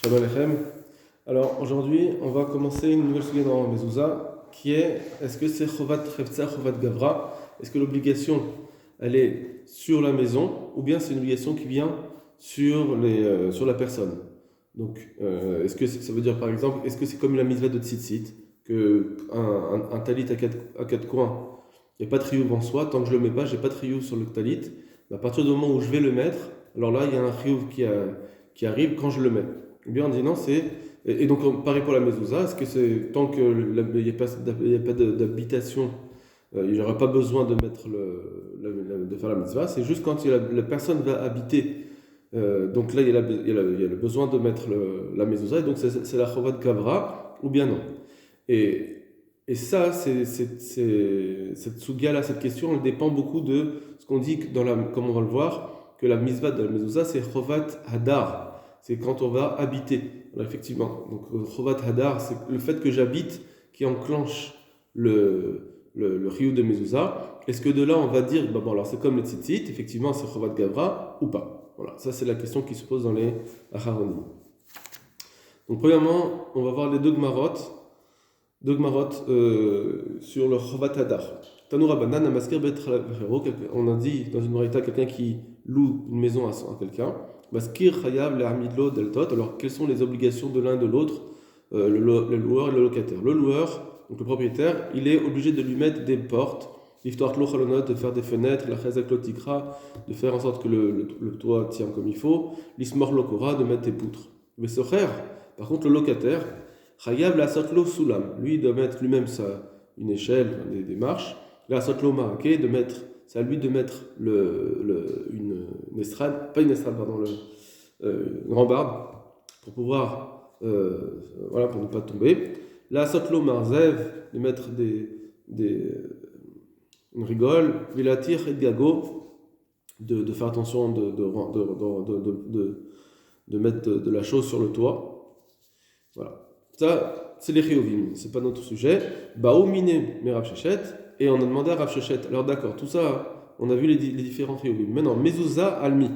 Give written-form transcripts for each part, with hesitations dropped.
Shalom Alechem. Alors aujourd'hui, on va commencer une nouvelle sujet dans Mezouza qui est-ce que c'est Chovat Chevtza, Chovat Gavra? Est-ce que l'obligation elle est sur la maison ou bien c'est une obligation qui vient sur la personne? Donc est-ce que ça veut dire par exemple, est-ce que c'est comme la mitzvah de Tzitzit, que un talit à quatre coins, il n'y a pas de triouf en soi, tant que je ne le mets pas, j'ai pas de triouf sur le talit, mais à partir du moment où je vais le mettre, alors là il y a un triouf qui arrive quand je le mets. Ou bien on dit non, c'est. Et donc, pareil pour la mezouza, est-ce que c'est tant qu'il n'y a pas d'habitation, il n'y aura pas besoin de mettre de faire la mitzvah, c'est juste quand la personne va habiter. Donc là, il y a le besoin de mettre la mezouza, et donc c'est la chovat kavra, ou bien non. Et, et ça, cette sugia-là, cette question, elle dépend beaucoup de ce qu'on dit, comme on va le voir, que la mitzvah de la mezouza, c'est chovat hadar. C'est quand on va habiter. Alors, effectivement, donc chovat hadar, c'est le fait que j'habite qui enclenche le riyou de mezouza. Est-ce que de là on va dire, bah bon, alors c'est comme les tzitzit, effectivement c'est chovat gavra ou pas? Voilà, ça c'est la question qui se pose dans les acharonim. Donc premièrement, on va voir les deux gmarot sur le chovat hadar. Tanoura banan amaskir bet chavero, on a dit dans une braïta quelqu'un qui loue une maison à quelqu'un. Maskir chayav le'amidlo deltot. Alors quelles sont les obligations de l'un de l'autre, le loueur et le locataire? Le loueur, donc le propriétaire, il est obligé de lui mettre des portes, l'iftoar lo chalonot, de faire des fenêtres, la chazak lo tikra, de faire en sorte que le toit tient comme il faut, l'ismor lo kora, de mettre des poutres. Mais ce frère, par contre le locataire, chayav la sotlo sulam, lui il doit mettre lui-même une échelle, des marches, la sotlo maake, c'est à lui de mettre une estrade, pas une estrade, pardon, une rambarde, pour pouvoir, voilà, pour ne pas tomber. La sotlo marzev, de mettre une rigole, vilatir et gago, de faire attention de mettre de la chose sur le toit. Voilà. Ça, c'est les chiyuvim, c'est pas notre sujet. Baoumine mais Rav Shechet, et on a demandé à Rav Shechet. Alors d'accord, tout ça, on a vu les différents chiyuvim. Maintenant, mezouza almi.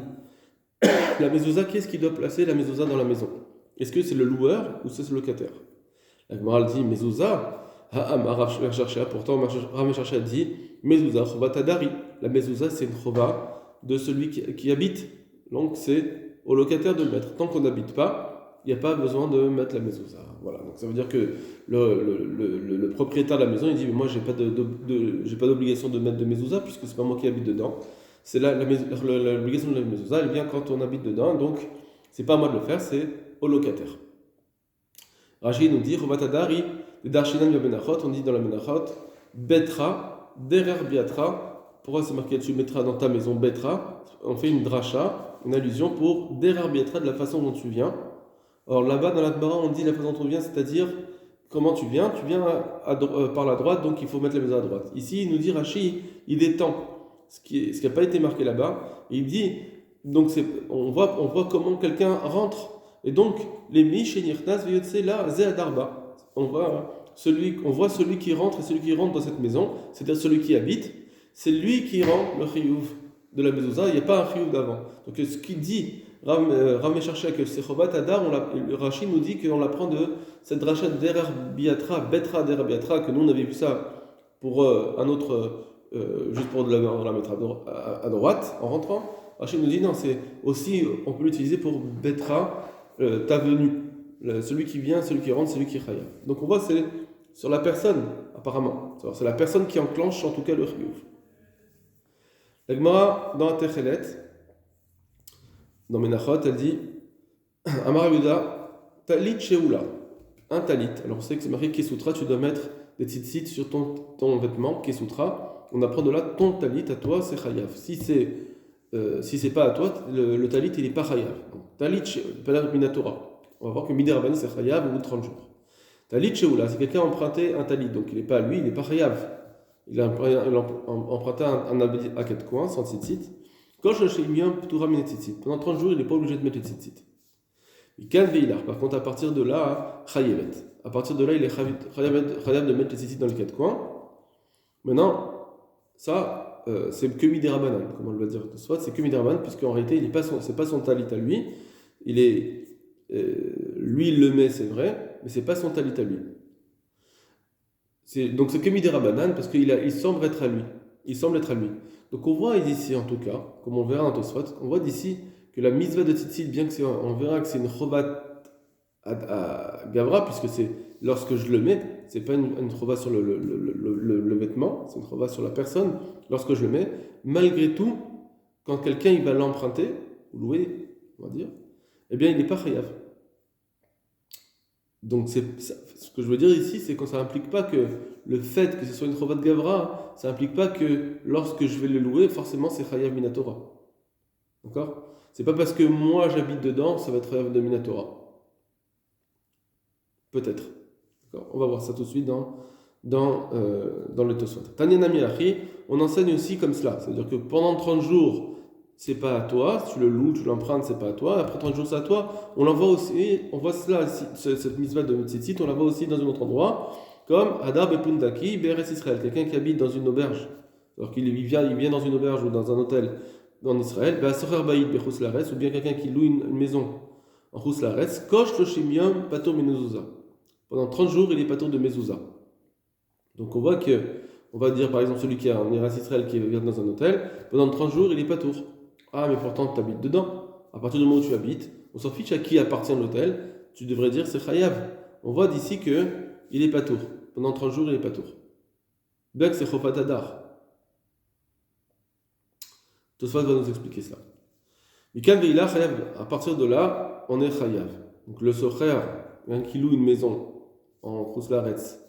La mezouza, qu'est-ce qui doit placer la mezouza dans la maison? Est-ce que c'est le loueur ou c'est le locataire? La Gemara dit mezouza. Pourtant, Rav Shechet dit mezouza chovat hadari. La mezouza, c'est une chova de celui qui habite. Donc c'est au locataire de le mettre. Tant qu'on n'habite pas, il n'y a pas besoin de mettre la mezouza. Voilà. Donc ça veut dire que le propriétaire de la maison, il dit moi j'ai pas d'obligation de mettre de mezouza puisque c'est pas moi qui habite dedans. C'est l'obligation de la mezouza, elle vient quand on habite dedans, donc c'est pas à moi de le faire, c'est au locataire. Rashi nous dit Rovatadari, les darshinan benachot, on dit dans la benachot, betra, derer biatra. Pourquoi c'est marqué tu mettras dans ta maison betra? On fait une dracha, une allusion pour derer biatra, de la façon dont tu viens. Alors là-bas, dans la Gemara, on dit la façon dont on vient, c'est-à-dire comment tu viens par la droite, donc il faut mettre la maison à droite. Ici, il nous dit Rashi, il étend ce qui n'a pas été marqué là-bas. Et il dit, donc on voit comment quelqu'un rentre. Et donc, les Mishenirtas Veyotse là, Zeadarba. On voit celui qui rentre et celui qui rentre dans cette maison, c'est-à-dire celui qui habite, c'est lui qui rend le chiyuv de la mezouza, il n'y a pas un chiyuv d'avant. Donc ce qu'il dit, Ram cherché que c'est Chovat Hadar, Rashi nous dit qu'on l'apprend de cette rachat d'Erer Biatra, Betra d'Erer Biatra, que nous on avait vu ça pour un autre, juste pour la mettre à droite en rentrant. Rashi nous dit non, c'est aussi, on peut l'utiliser pour Betra, ta venue. Celui qui vient, celui qui rentre, celui qui chaya. Donc on voit c'est sur la personne, apparemment. C'est la personne qui enclenche en tout cas le chiyuv. La Gemara dans la Techelet, dans Menachot, elle dit Amar Yehuda, talit sheula, un talit. Alors on sait que c'est marqué Kesutra, tu dois mettre des tzitzit sur ton vêtement, Kesutra. On apprend de là ton talit à toi, c'est chayav. Si c'est pas à toi, le talit il est pas chayav. Talit minatora. On va voir que Miderban c'est chayav au bout de 30 jours. Talit sheula, c'est quelqu'un a emprunté un talit, donc il n'est pas à lui, il n'est pas chayav. Il a emprunté un habit à 4 coins, sans tzitzit. Pendant 30 jours, il n'est pas obligé de mettre les tzitzit. Par contre, à partir de là, chayevet. À partir de là, il est chayav de mettre les tzitzit dans les 4 coins. Maintenant, ça, c'est que midirabanan, comme on le va dire. Soit c'est que midirabanan, puisqu'en réalité, c'est pas son talit à lui. Il est lui il le met, c'est vrai, mais c'est pas son talit à lui. Donc c'est que Midera Banane parce qu'il semble être à lui. Il semble être à lui. Donc on voit ici en tout cas, comme on verra dans Tosfot, on voit d'ici que la mitzvah de tzitzit, bien que on verra que c'est une chovat à Gavra, puisque c'est lorsque je le mets, c'est pas une chova sur le vêtement, c'est une chova sur la personne. Lorsque je le mets, malgré tout, quand quelqu'un il va l'emprunter, ou louer, on va dire, eh bien il n'est pas chayav. Donc ce que je veux dire ici, c'est que ça n'implique pas que le fait que ce soit une chovat de Gavra, ça n'implique pas que lorsque je vais le louer, forcément c'est chayav minatora. D'accord? C'est pas parce que moi j'habite dedans, ça va être chayav de minatora. Peut-être. D'accord? On va voir ça tout de suite dans le Tosfot. Tanyanami Achi, on enseigne aussi comme cela. C'est-à-dire que pendant 30 jours, c'est pas à toi. Si tu le loues, tu l'empruntes, c'est pas à toi. Après 30 jours, c'est à toi. On l'envoie aussi, on voit cela, cette mitzvah de Tzitzit, on la voit aussi dans un autre endroit, comme Hadar Bepundaki, Beres Israël, quelqu'un qui habite dans une auberge. Alors qu'il vient dans une auberge ou dans un hôtel en Israël, Be'asocher Baïd Bechus Laretz, ou bien quelqu'un qui loue une maison en Chus Laretz, Kosh Loshim Patur Menuzuzah. Pendant 30 jours, il est patur de mezouza. Donc on voit que, on va dire par exemple celui qui est en Eretz Israël qui vient dans un hôtel, pendant 30 jours, il est patour. Ah, mais pourtant tu habites dedans. À partir du moment où tu habites, on s'en fiche à qui appartient l'hôtel, tu devrais dire c'est chayav. On voit d'ici que il est patour. Pendant 30 jours, il est patour. Bien que c'est chofat hadar. Tosfot va nous expliquer ça. Mikan veila chayav. À partir de là, on est chayav. Donc le socher, qui loue une maison en Khouslaretz,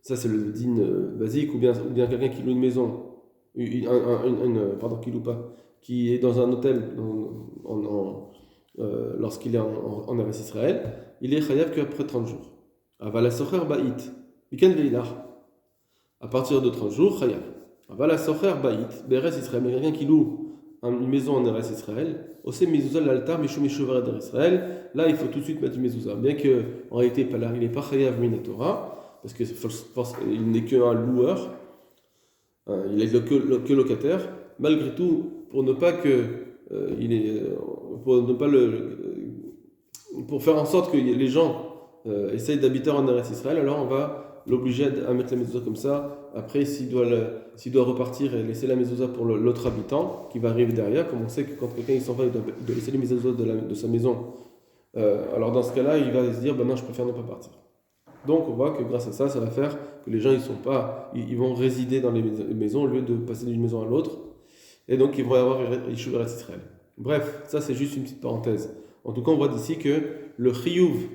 ça c'est le din basique, ou bien quelqu'un qui loue une maison, qui loue pas, qui est dans un hôtel lorsqu'il est en Eretz Israël, il est chayav qu'après 30 jours. Avala socher ba'it, mikan veilach, à partir de 30 jours, chayav. Avala socher ba'it, be'eretz Israël, mais quelqu'un qui loue une maison en Eretz Israël, aussi mezuzah l'altar, mishum mishuvar d'Israël, là il faut tout de suite mettre une mezuzah. Bien que en réalité il n'est pas chayav min Torah, parce qu'il n'est qu'un loueur, il est que locataire. Malgré tout, pour ne pas pour faire en sorte que les gens essayent d'habiter en Eretz Israël, alors on va l'obliger à mettre la mezuzah comme ça. Après, s'il doit repartir et laisser la mezuzah pour l'autre habitant qui va arriver derrière, comme on sait que quand quelqu'un il s'en va, il doit laisser les mezuzah de sa maison. Alors dans ce cas-là, il va se dire, non, je préfère ne pas partir. Donc on voit que grâce à ça, ça va faire que les gens ils vont résider dans les maisons au lieu de passer d'une maison à l'autre. Et donc ils vont avoir Yishuv Eretz Israël. Bref, ça c'est juste une petite parenthèse. En tout cas, on voit d'ici que le chiyuv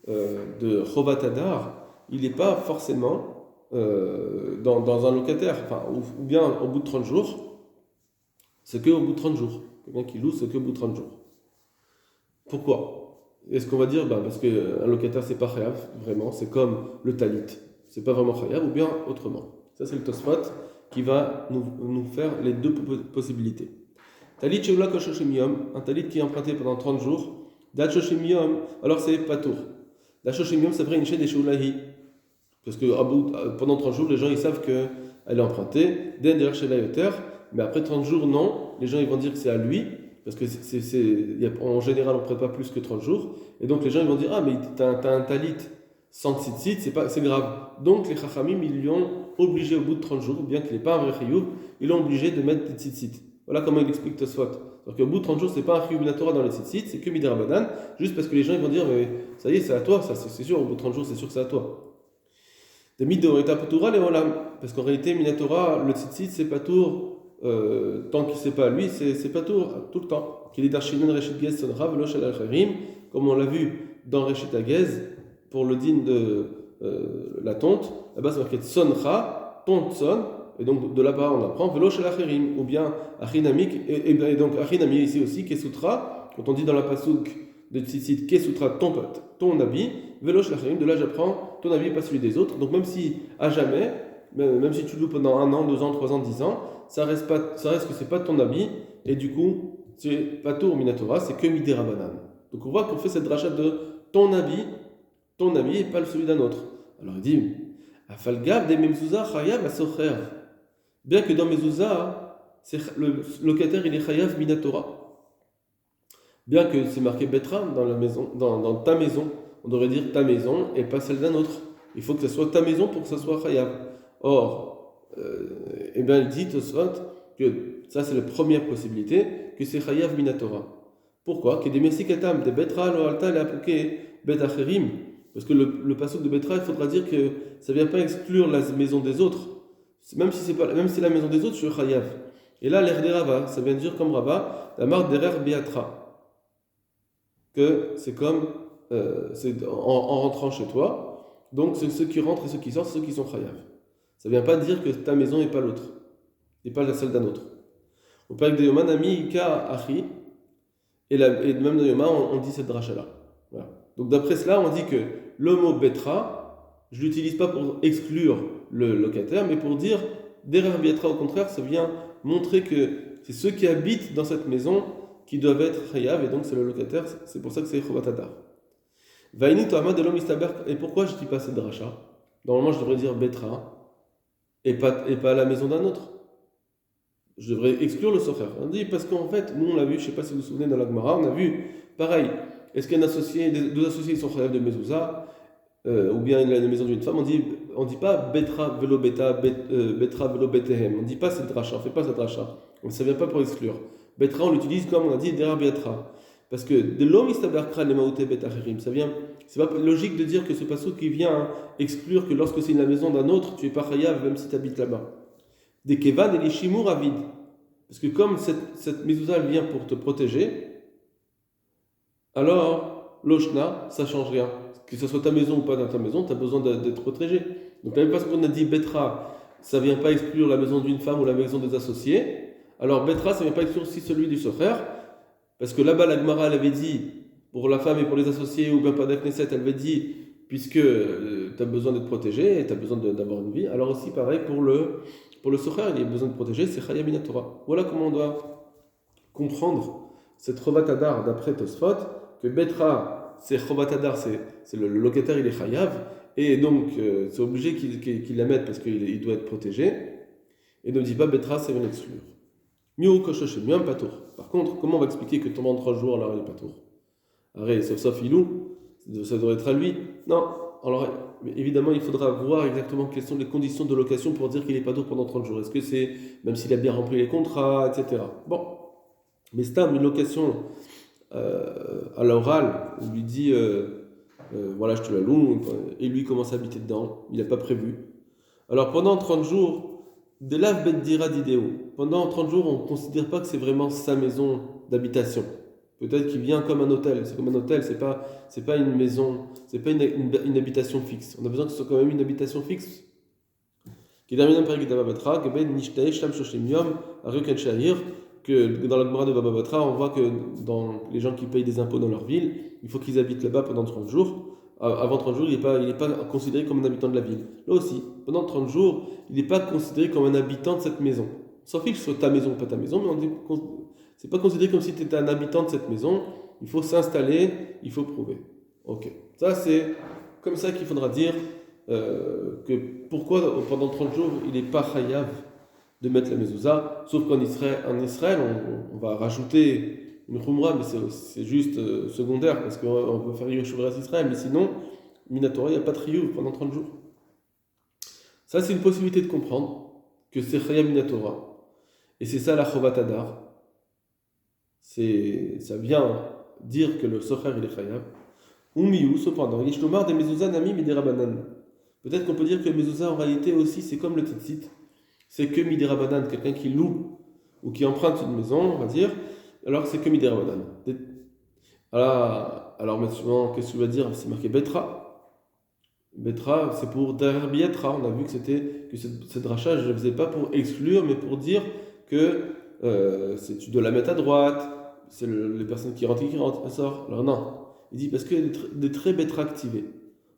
de Chovat Hadar, il n'est pas forcément dans un locataire, ou bien au bout de 30 jours, c'est qu'au bout de 30 jours. Quelqu'un qui loue, c'est qu'au bout de 30 jours. Pourquoi? Est-ce qu'on va dire, parce qu'un locataire, c'est pas chayav, vraiment, c'est comme le talit. C'est pas vraiment chayav, ou bien autrement. Ça, c'est le Tosfot qui va nous faire les deux possibilités. Talit sheula koshoshim yom, un talit qui est emprunté pendant 30 jours. Dat shoshim yom, alors c'est patour. Dat shoshim yom, c'est vrai, une chaîne des sheulahi. Parce que pendant 30 jours, les gens ils savent qu'elle est empruntée, mais après 30 jours, non. Les gens ils vont dire que c'est à lui, parce que en général, on ne prête pas plus que 30 jours. Et donc les gens ils vont dire, ah, mais t'as un talit sans tzitzit, c'est grave. Donc les chachamim, ils l'ont obligé au bout de 30 jours, bien qu'il n'est pas un vrai chiyuv, ils l'ont obligé de mettre des tzitzit. Voilà comment il explique Tosfot. Donc au bout de 30 jours, c'est pas un chiyuv minatora dans les tzitzit, c'est que midirabanan, juste parce que les gens ils vont dire, mais ça y est, c'est à toi, ça c'est sûr, au bout de 30 jours, c'est sûr que c'est à toi. Parce qu'en réalité, Minatora, le tzitzit, c'est pas tour, tant qu'il sait pas lui, c'est pas tour, tout le temps. Comme on l'a vu dans Reshit Agez, pour le din de la tonte, là-bas c'est marqué Tsoncha, tonte son, et donc de là-bas on apprend Velo Shel Acherim, ou bien Achinamik, et donc Achinami ici aussi, Kesutra, quand on dit dans la pasouk de tzitzit, Kesutra, ton habit, Velo Shel Acherim, de là j'apprends ton habit, pas celui des autres. Donc même si à jamais, même si tu loues pendant 1 an, 2 ans, 3 ans, 10 ans, ça reste que c'est pas ton habit, et du coup, c'est pas tout au Minatora, c'est que Midera Banane. Donc on voit qu'on fait cette rachat de ton habit et pas celui d'un autre. Alors il dit, Afalgav de Mezuzah Chayav Asocher. Bien que dans Mezuzah, le locataire il est Chayav Minatora. Bien que c'est marqué Betra dans la maison, dans ta maison, on devrait dire ta maison et pas celle d'un autre. Il faut que ce soit ta maison pour que ce soit Chayav. Or, eh bien, il dit Tosfot que ça c'est la première possibilité, que c'est Chayav Minatora. Pourquoi? Que des Messikatam, des Betra, lo alta, le apuke, Bet Acherim. Parce que le passage de Betra, il faudra dire que ça ne vient pas exclure la maison des autres. Même si c'est la maison des autres, je suis Chayav. Et là, l'air des Rava, ça vient dire comme Rava, la marque d'Erer Beatra. Que c'est comme en rentrant chez toi, donc c'est ceux qui rentrent et ceux qui sortent, ceux qui sont Chayav. Ça ne vient pas dire que ta maison n'est pas l'autre, n'est pas la celle d'un autre. Au Père de Yoma, Nami, Ika, Achi, et même dans Yoma, on dit cette dracha-là. Voilà. Donc d'après cela, on dit que le mot betra, je ne l'utilise pas pour exclure le locataire, mais pour dire derrière betra, au contraire, ça vient montrer que c'est ceux qui habitent dans cette maison qui doivent être chayav, et donc c'est le locataire, c'est pour ça que c'est chovat hadar. Vaini to'ama de l'homme istaber, et pourquoi je ne dis pas cette dracha? Normalement, je devrais dire betra, et pas la maison d'un autre. Je devrais exclure le socher. On dit parce qu'en fait, nous on l'a vu, je ne sais pas si vous vous souvenez dans la Gemara, on a vu, pareil, est-ce qu'un associé, deux associés sont chayav de mezouza, ou bien il a la maison d'une femme, on dit pas betra velo beta, betra velo betehem, on ne dit pas cette dracha, on ne fait pas cette dracha, ça ne vient pas pour exclure. Betra, on l'utilise comme on a dit derar betra. Parce que de l'homme istaberkra les maote betachirim, ça vient, c'est pas logique de dire que ce passage qui vient exclure que lorsque c'est la maison d'un autre, tu es pas chayav même si tu habites là-bas. Des kevan et les shimur avid. Parce que comme cette mezouza vient pour te protéger, alors l'oshna, ça change rien. Que ce soit ta maison ou pas dans ta maison, tu as besoin d'être protégé. Donc même parce qu'on a dit betra, ça vient pas exclure la maison d'une femme ou la maison des associés. Alors betra, ça ne vient pas exclure aussi celui du socher, parce que là-bas la Gemara elle avait dit, pour la femme et pour les associés, ou bien pas d'Akneset, elle avait dit, puisque tu as besoin d'être protégé, et tu as besoin d'avoir une vie, alors aussi pareil pour le socher, il a besoin de protéger, c'est Chaya Minatora. Voilà comment on doit comprendre cette Chovat Hadar d'après Tosfot, que betra, c'est Chovat Hadar, c'est le locataire, il est Chayav, et donc c'est obligé qu'il la mette parce qu'il doit être protégé, et ne dit pas betra, c'est une exclure. Mieux koshoshe, mieux un patour. Par contre, comment on va expliquer que pendant 3 jours, alors il est patour? Arrête, sauf Ilou, ça doit être à lui. Non, alors évidemment, il faudra voir exactement quelles sont les conditions de location pour dire qu'il est patour pendant 30 jours. Est-ce que c'est, même s'il a bien rempli les contrats, etc. Bon, mais c'est une location à l'oral, on lui dit, voilà, je te la loue, et lui commence à habiter dedans, il n'a pas prévu. Alors pendant 30 jours, de l'Av Bet Dira d'Idéo. Pendant 30 jours, on ne considère pas que c'est vraiment sa maison d'habitation. Peut-être qu'il vient comme un hôtel. C'est comme un hôtel, c'est pas une maison, c'est pas une habitation fixe. On a besoin que ce soit quand même une habitation fixe. Que dans la Gemara de Baba Batra, on voit que dans les gens qui payent des impôts dans leur ville, il faut qu'ils habitent là-bas pendant 30 jours. Avant 30 jours, il n'est pas considéré comme un habitant de la ville. Là aussi, pendant 30 jours, il n'est pas considéré comme un habitant de cette maison. Sans fiche que ce soit ta maison ou pas ta maison, mais c'est pas considéré comme si tu étais un habitant de cette maison. Il faut s'installer, il faut prouver. Ok. Ça, c'est comme ça qu'il faudra dire que pourquoi pendant 30 jours, il n'est pas chayav de mettre la mezouza, sauf qu'en Israël, on va rajouter une khumra, mais c'est juste secondaire, parce qu'on peut faire Yeshuvras Israël, mais sinon, Minatora, il n'y a pas de Riyuv pendant 30 jours. Ça, c'est une possibilité de comprendre que c'est Chayav Minatora. Et c'est ça la Chovat Hadar. Ça vient dire que le Socher, il est Chayav. Umiyu, cependant, Yeshtomar des mezouza nami midirabanan. Peut-être qu'on peut dire que le mezouza, en réalité, aussi, c'est comme le tzitzit. C'est que midirabanan, quelqu'un qui loue ou qui emprunte une maison, on va dire. Alors c'est que midirabanan. Alors maintenant, qu'est-ce que tu vas dire? C'est marqué betra. Betra, c'est pour derrière bietra. On a vu que cette dracha, je ne le faisais pas pour exclure, mais pour dire que tu dois la mettre à droite. C'est les personnes qui rentrent et qui sortent. Alors non. Il dit parce que des traits betra activés.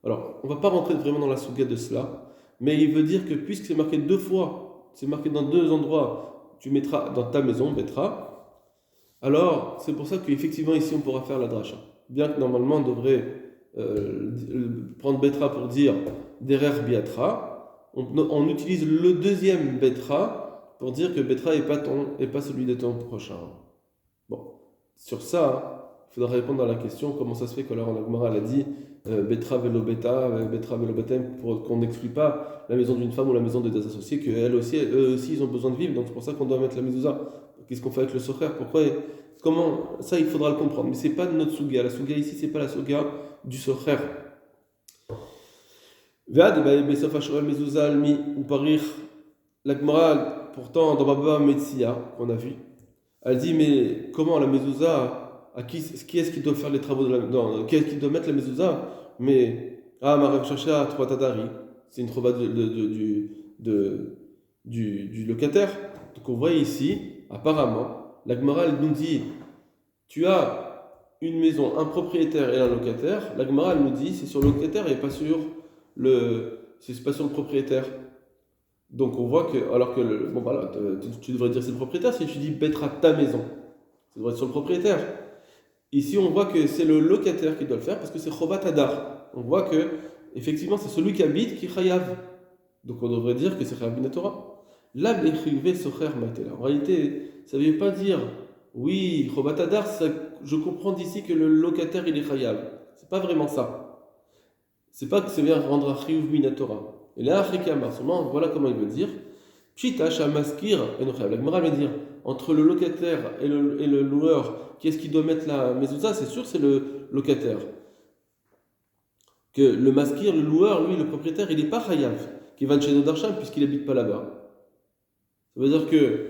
Alors, on ne va pas rentrer vraiment dans la souga de cela, mais il veut dire que puisque c'est marqué 2 fois, c'est marqué dans 2 endroits, tu mettras dans ta maison, betra. Alors, c'est pour ça qu'effectivement, ici, on pourra faire la dracha. Bien que normalement, on devrait prendre betra pour dire derer biatra, on utilise le deuxième betra pour dire que betra n'est pas celui de ton prochain. Bon, sur ça, il faudra répondre à la question comment ça se fait qu'alors en Agmara elle a dit Betra velo beta, Betra velo betem, pour qu'on n'exclut pas la maison d'une femme ou la maison de des associés, qu'eux aussi, ils ont besoin de vivre, donc c'est pour ça qu'on doit mettre la mezouza. Qu'est-ce qu'on fait avec le socher? Pourquoi? Comment? Ça, il faudra le comprendre. Mais c'est pas de notre suga. La suga ici, c'est pas la suga du socher. Ve'ad besof hashorel mezouza almi ou parir. La Gemara, pourtant, dans Baba Metzia, qu'on a vu, elle dit mais comment la mezouza? Qui est-ce qui doit faire les travaux de la qui est-ce qui doit mettre la mezouza? Mais Marav Shasha Trois Tadari, c'est une trova du locataire. Donc on voit ici, apparemment, la Gemara elle nous dit tu as une maison, un propriétaire et un locataire. La Gemara elle nous dit c'est sur le locataire et pas sur c'est pas sur le propriétaire. Donc on voit que alors que bon voilà, tu devrais dire c'est le propriétaire si tu dis Betra ta maison, ça devrait être sur le propriétaire. Ici, on voit que c'est le locataire qui doit le faire parce que c'est Chovat Hadar. On voit que, effectivement, c'est celui qui habite qui chayav. Donc on devrait dire que c'est Chayav bin Torah. Là, l'écrivé Socher Maïtela. En réalité, ça ne veut pas dire, oui, Chovat Hadar, je comprends d'ici que le locataire il est chayav. C'est pas vraiment ça. C'est pas que c'est bien rendre un Chiyuv bin Torah. Et là, Achikama, seulement, voilà comment il veut dire. Pshita Shamaskir et Nochayav. La Gemara veut dire, entre le locataire et le loueur, qui est-ce qui doit mettre la mezouza? C'est sûr, c'est le locataire. Que le maskir, le loueur, lui, le propriétaire, il n'est pas chayav, qui va chez Nodarsham, puisqu'il n'habite pas là-bas. Ça veut dire que,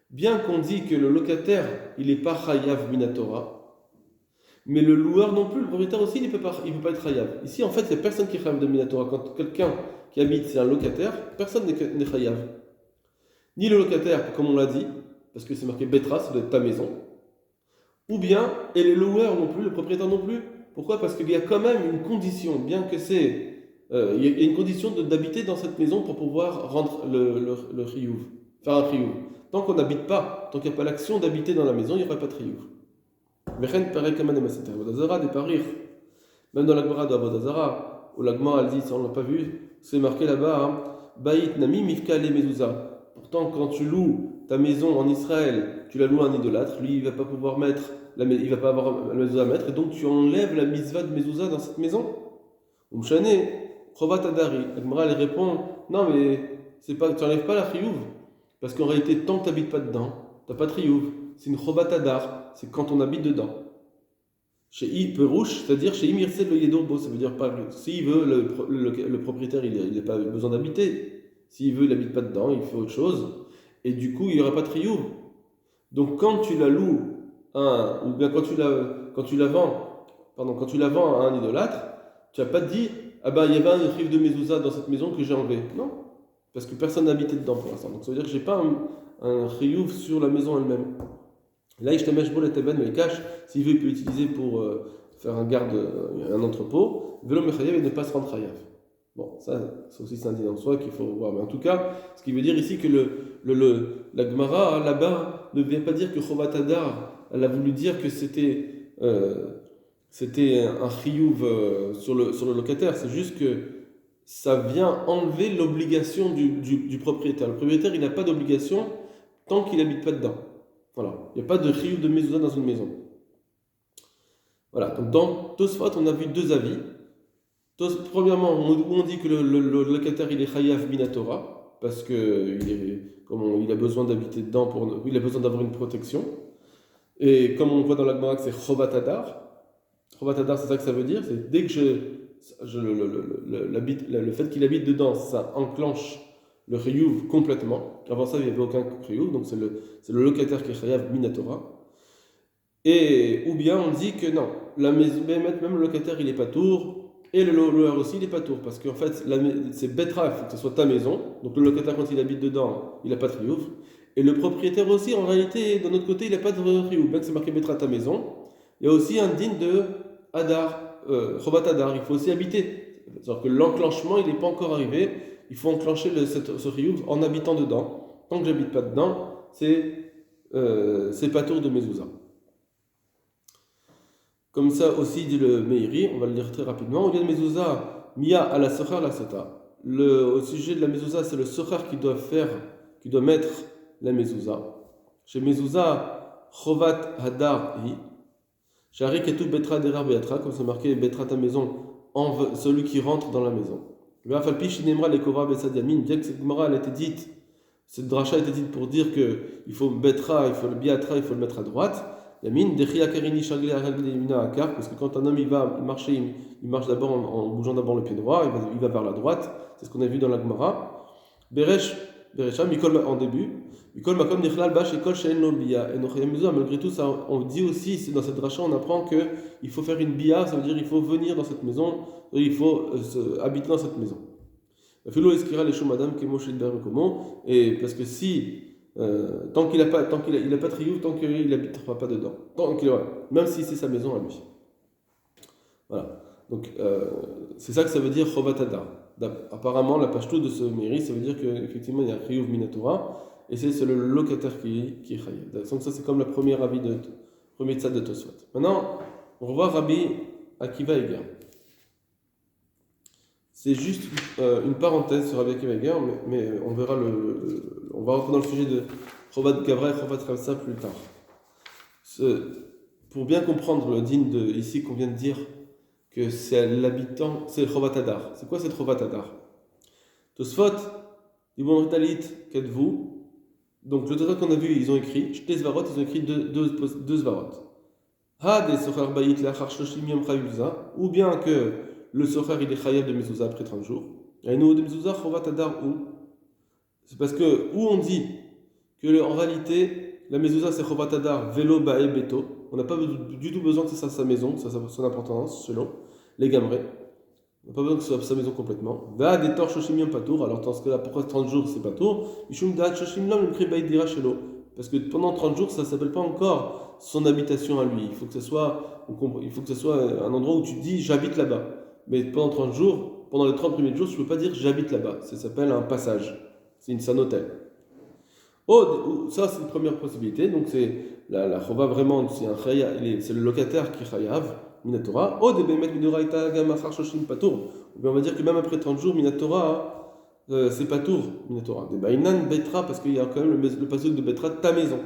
bien qu'on dit que le locataire, il n'est pas chayav minatora, mais le loueur non plus, le propriétaire aussi, il ne peut pas être chayav. Ici, en fait, il n'y a personne qui est chayav de minatora. Quand quelqu'un qui habite, c'est un locataire, personne n'est chayav. Ni le locataire, comme on l'a dit, parce que c'est marqué Betra, ça doit être ta maison. Ou bien, et le loueur non plus, le propriétaire non plus. Pourquoi? Parce qu'il y a quand même une condition, bien que c'est... il y a une condition d'habiter dans cette maison pour pouvoir rendre le chiyuv, faire un chiyuv. Tant qu'on n'habite pas, tant qu'il n'y a pas l'action d'habiter dans la maison, il n'y aura pas de chiyuv. Même dans la Gemara d'Avodazara, où la Gemara elle dit, ça on ne l'a pas vu, c'est marqué là-bas, Baït Nami Mifka le Mezouza. Pourtant, quand tu loues ta maison en Israël, tu la loues à un idolâtre, lui il va pas pouvoir mettre, il va pas avoir la mezouza à mettre, et donc tu enlèves la mitzvah de mezouza dans cette maison. Umshane, Chovat Adari. La Gemara elle répond, non mais c'est pas, tu n'enlèves pas la chiyuv, parce qu'en réalité tant que tu n'habites pas dedans, tu n'as pas de chiyuv. C'est une Chovat Adar, c'est quand on habite dedans. Chez Perouche, c'est-à-dire chez Imirse le Yedorbo, ça veut dire pas, s'il veut, le propriétaire il n'a pas besoin d'habiter. S'il veut, il n'habite pas dedans, il fait autre chose. Et du coup, il n'y aura pas de chiyuv. Donc, quand tu la loues, ou bien quand tu la vends à un idolâtre, tu n'as pas dit, ah ben, il y avait un chiyuv de mezouza dans cette maison que j'ai enlevé. Non, parce que personne n'habitait dedans pour l'instant. Donc, ça veut dire que je n'ai pas un chiyuv sur la maison elle-même. Là, il t'amèche bol et teben, mais il cache, s'il veut, il peut l'utiliser pour faire un entrepôt. Velo mechayev et ne pas se rendre chayav. Bon, ça aussi c'est un dîner en soi qu'il faut voir. Mais en tout cas, ce qui veut dire ici que la Gemara, là-bas, ne vient pas dire que Chovat Hadar, elle a voulu dire que c'était un chiyuv sur le locataire. C'est juste que ça vient enlever l'obligation du propriétaire. Le propriétaire, il n'a pas d'obligation tant qu'il n'habite pas dedans. Voilà. Il n'y a pas de chiyuv de mezouza dans une maison. Voilà. Donc dans Tosfot, on a vu deux avis. Premièrement, on dit que le locataire il est chayav minatora parce que il a besoin d'habiter dedans il a besoin d'avoir une protection. Et comme on voit dans la Gemara que c'est Chovat Hadar. Chovat Hadar, c'est ça que ça veut dire. C'est dès que le fait qu'il habite dedans, ça enclenche le chiyuv complètement. Avant ça, il n'y avait aucun chiyuv, donc c'est le locataire qui est chayav minatora. Ou bien on dit que non, la maison, même le locataire il est pas tour. Et le loueur aussi, il n'est pas tour, parce qu'en fait, c'est Betra, il faut que ce soit ta maison. Donc le locataire, quand il habite dedans, il n'a pas de chiyuv. Et le propriétaire aussi, en réalité, d'un autre côté, il n'a pas de chiyuv. Bien que c'est marqué Betra ta maison, il y a aussi un din de Hadar, Chovat Hadar, il faut aussi habiter. C'est-à-dire que l'enclenchement, il n'est pas encore arrivé. Il faut enclencher ce chiyuv en habitant dedans. Tant que j'habite pas dedans, c'est pas tour de mezouza. Comme ça aussi dit le Meiri, on va le lire très rapidement. Au lieu de mezouza, mia à la sochar la sota. Au sujet de la mezouza, c'est le sochar qui doit mettre la mezouza. Chez mezouza, chovat hadar hi. Shari ketou betra derar beatra, comme c'est marqué betra ta maison, celui qui rentre dans la maison. Vafalpi shinemra le kovra besad yamin, bien que cette Gemara elle a été dite, cette dracha a été dite pour dire que il faut betra, il faut le biatra, il faut le mettre à droite. Yamin, dechia karini shagle aragle yamina akar, parce que quand un homme il va marcher, il marche d'abord en bougeant d'abord le pied droit, il va vers la droite, c'est ce qu'on a vu dans la Gemara. Berecha, Mikol en début. Mikol Makom Nichlal Bash et Kol Shein Lo Bia. Et malgré tout, ça, on dit aussi, dans cette dracha, on apprend qu'il faut faire une bia, ça veut dire qu'il faut venir dans cette maison, il faut habiter dans cette maison. Philo Eskira les choux madame Kemo Shilber Komo. Et parce que si, tant qu'il n'a pas triouf, tant qu'il n'habitera pas dedans. Même si c'est sa maison à lui. Voilà. Donc, c'est ça que ça veut dire Chovat Hadar. Apparemment, la page de ce mairie, ça veut dire qu'effectivement, il y a Chiyuv Minatora, et c'est le locataire qui est Chayav. Donc, ça, c'est comme le premier avis premier tzad de Tosfot. Maintenant, on revoit Rabbi Akiva Eger. C'est juste une parenthèse sur Rabbi Akiva Eger, mais on verra on va rentrer dans le sujet de Chovat Gavra et Chovat Ramsa plus tard. Pour bien comprendre le din ici qu'on vient de dire, que c'est l'habitant, c'est le Chovat Hadar. C'est quoi cette Chovat Hadar? Tosfot, Ibn Talit, qu'êtes-vous? Donc le Tosfot qu'on a vu, ils ont écrit, Shte Zvarot, ils ont écrit deux Zvarot. Ha de Sochar Bayit Lachar Shoshim Yom Chayuza, ou bien que le Sochar il est Chayav de Mezouza après 30 jours. Et nous de Mezouza, Chovat Hadar où? C'est parce que, où on dit que en réalité, la Mezouza c'est Chovat Hadar, Velo Bae Beto. On n'a pas du tout besoin que ce soit sa maison, ça a son importance, selon les Gamrés. On n'a pas besoin que ce soit sa maison complètement. Va des torches Shoshim Patour, alors dans ce cas-là, pourquoi 30 jours c'est Patour? Ishum Da'at Shoshim Lam, le Kri Baïd Dira Shelo. Parce que pendant 30 jours, ça ne s'appelle pas encore son habitation à lui. Il faut que ce soit un endroit où tu dis j'habite là-bas. Mais pendant 30 jours, pendant les 30 premiers jours, tu ne peux pas dire j'habite là-bas. Ça s'appelle un passage. C'est un hôtel. Oh, ça c'est une première possibilité. Donc c'est la chova vraiment, c'est un chayav, c'est le locataire qui chayav minatora. Oh, de bemet midoraita gamachar shoshim patour. On va dire que même après 30 jours, minatora, c'est patour minatora. De bainan betra parce qu'il y a quand même le pasuk de betra ta maison.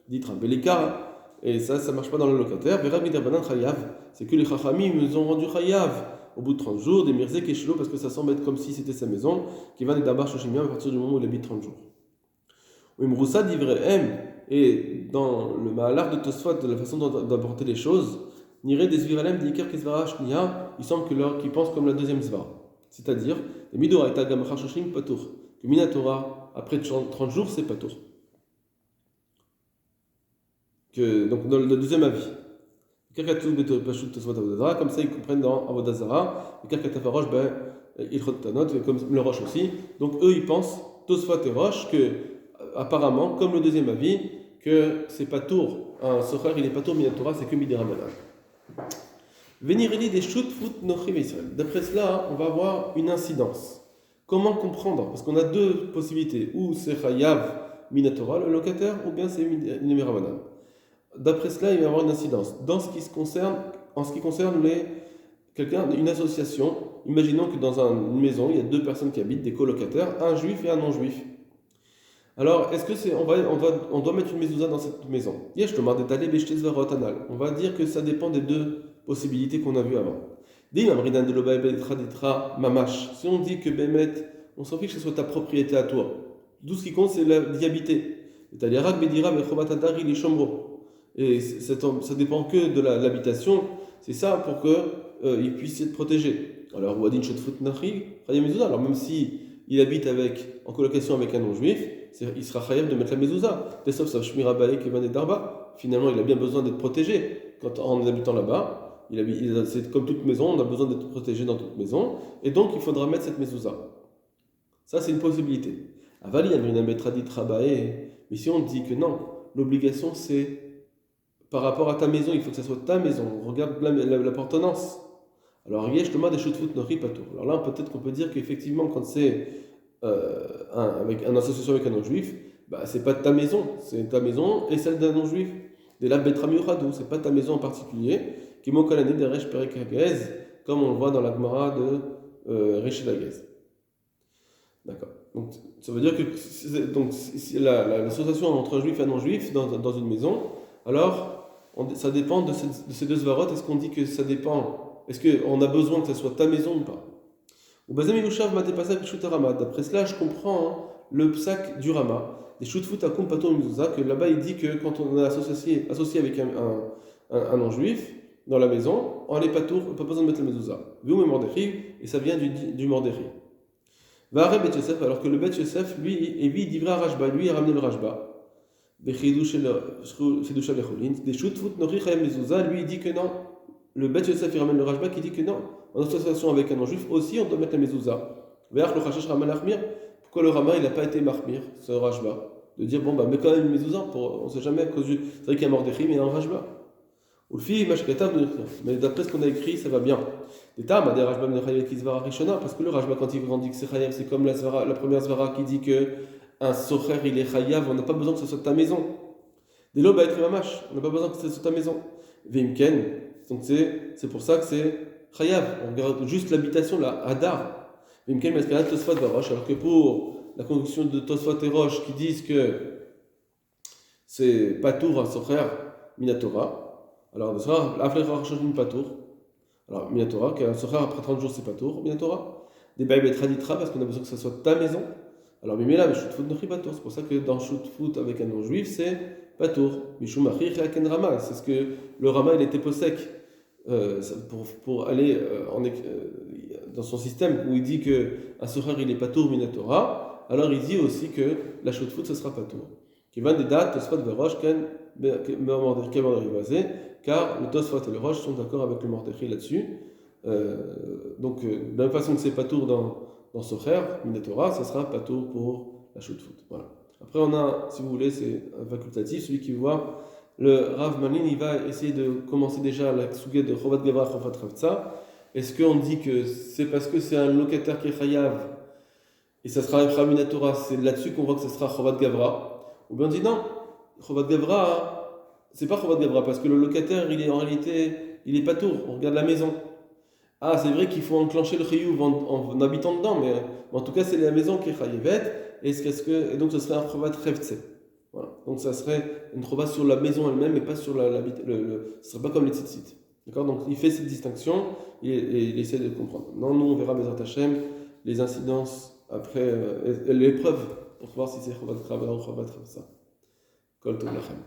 Ditra belika. Et ça marche pas dans le locataire. Vera midabanan chayav. C'est que les chachamim nous ont rendu chayav au bout de 30 jours des mirzek et shilo parce que ça semble être comme si c'était sa maison qui va d'abar shoshimia à partir du moment où il habite 30 jours. Et dans le Mahalar de Tosfot, de la façon d'apporter les choses, il semble qu'ils pensent comme la deuxième Zvara. C'est-à-dire, que Minatora, après 30 jours, c'est Patour. Donc, dans le deuxième avis. Comme ça, ils comprennent dans Avodazara, comme le Roche aussi. Donc, eux, ils pensent, Tosfot et Roche, que apparemment, comme le deuxième avis, que c'est pas tour, un sochar il est pas tour minatora, c'est que midirabanan. Venirili des shoot foot nochim Israël. D'après cela, on va avoir une incidence. Comment comprendre? Parce qu'on a deux possibilités, ou c'est chayav minatora, le locataire, ou bien c'est midirabanan. D'après cela, il va y avoir une incidence. En ce qui concerne une association, imaginons que dans une maison, il y a deux personnes qui habitent, des colocataires, un juif et un non-juif. Alors, est-ce que on doit mettre une mezouza dans cette maison? On va dire que ça dépend des deux possibilités qu'on a vues avant. Si on dit que Bémet, on s'en fiche que ce soit ta propriété à toi. Tout ce qui compte, c'est d'y habiter. Et ça dépend que de l'habitation. C'est ça pour qu'il puisse être protégé. Alors, même si il habite en colocation avec un non-juif, il sera chayav de mettre la mezouza. Finalement, il a bien besoin d'être protégé en habitant là-bas. C'est comme toute maison, on a besoin d'être protégé dans toute maison. Et donc, il faudra mettre cette mezouza. Ça, c'est une possibilité. Mais si on dit que non, l'obligation, c'est par rapport à ta maison, il faut que ça soit ta maison. On regarde l'appartenance. Alors, alors là, peut-être qu'on peut dire qu'effectivement, quand c'est avec un association avec un non-juif, c'est pas ta maison, c'est ta maison et celle d'un non-juif. De la betramiuchadou, c'est pas ta maison en particulier, qui mokalane de resh perek, comme on le voit dans la Gemara de Resh Lagez. D'accord. Donc, ça veut dire que l'association entre un juif et un non-juif dans une maison, alors ça dépend de ces deux svarot. Est-ce qu'on dit que ça dépend? Est-ce qu'on a besoin que ça soit ta maison ou pas? Ou Bazem Ilushav Mate Pasak Shut Rama. D'après cela, je comprends le psak du Rama. Des Shutfut Akum Pato Mizouza, que là-bas il dit que quand on est associé avec un non-juif dans la maison, on n'est pas tour, on n'a pas besoin de mettre le mezouza. Vu Mordechri, et ça vient du Mordechri. Va Aré Bet Yosef, alors que le Bet Yosef, lui, Divra Rashba, lui, a ramené le Rashba. Bechidoucha Lecholin, des Shutfut Nori Chayem Mezouza, lui, il dit que non. Le Bet Yosef, il ramène le Rashba qui dit que non. En association avec un non-juif aussi, on doit mettre la mezouza. Ve'ach le Chashash Rama Lachmir, pourquoi le Rama, il n'a pas été Mahmir, ce Rashba? De dire, bon, bah, mais quand même une mezouza, on ne sait jamais à cause du. C'est vrai qu'il y a un Mordechri, mais il y a un Rashba. Mais d'après ce qu'on a écrit, ça va bien. Parce que le Rashba, quand il dit que c'est chayav, c'est comme la première svara qui dit que un socher il est chayav, on n'a pas besoin que ce soit ta maison. Des lobes à être mamash, on n'a pas besoin que ce soit ta maison. Vimken, donc c'est pour ça que c'est chayav. On regarde juste l'habitation, la hadar. Vimken, mascarat tosfot varosh, alors que pour la conjonction de tosfot et roche qui disent que c'est patour un socher minatora. Alors, le soir, l'affaire change une patour. Alors, Minatora, qu'un soir après 30 jours, c'est patour, Minatora. Des bails et traditra, parce qu'on a besoin que ça soit ta maison. Alors, Mimela, mais shoot foot nochi patour. C'est pour ça que dans shoot foot avec un non-juif, c'est patour. Mishum achir et rama. C'est ce que le rama, il était possèque pour aller dans son système où il dit qu'un soir, il est patour, Minatora. Alors, il dit aussi que la shoot foot, ce sera patour. Qui va des dates, Tosfot Verosh, car le Tosfot et le Roche sont d'accord avec le Mordechri là-dessus. Donc, de la même façon que c'est patour dans Socher, Minatora, ça sera patour pour la Shutfut. Voilà. Après, on a, si vous voulez, c'est un facultatif, celui qui voit, le Rav Malin, il va essayer de commencer déjà la Tsugé de Chovat Gavra, Chovat Ravtsa. Est-ce qu'on dit que c'est parce que c'est un locataire qui est Chayav et ça sera un Minatora, c'est là-dessus qu'on voit que ça sera Chovat Gavra? Ou bien on dit non, Chovat Gavra, c'est pas Chovat Gavra, parce que le locataire, il est en réalité, il est pas tour, on regarde la maison. Ah, c'est vrai qu'il faut enclencher le chiyuv en habitant dedans, mais en tout cas, c'est la maison qui est chayivet, et donc ce serait un chovat revtse. Voilà. Donc ça serait une chova sur la maison elle-même, mais pas sur ce serait pas comme les tzitzit. D'accord? Donc il fait cette distinction, et il essaie de comprendre. Non, nous on verra Bezrat Hashem, les incidences après l'épreuve, pour voir si c'est chovat gavra ou chovat revtsa. Kol tov lachem.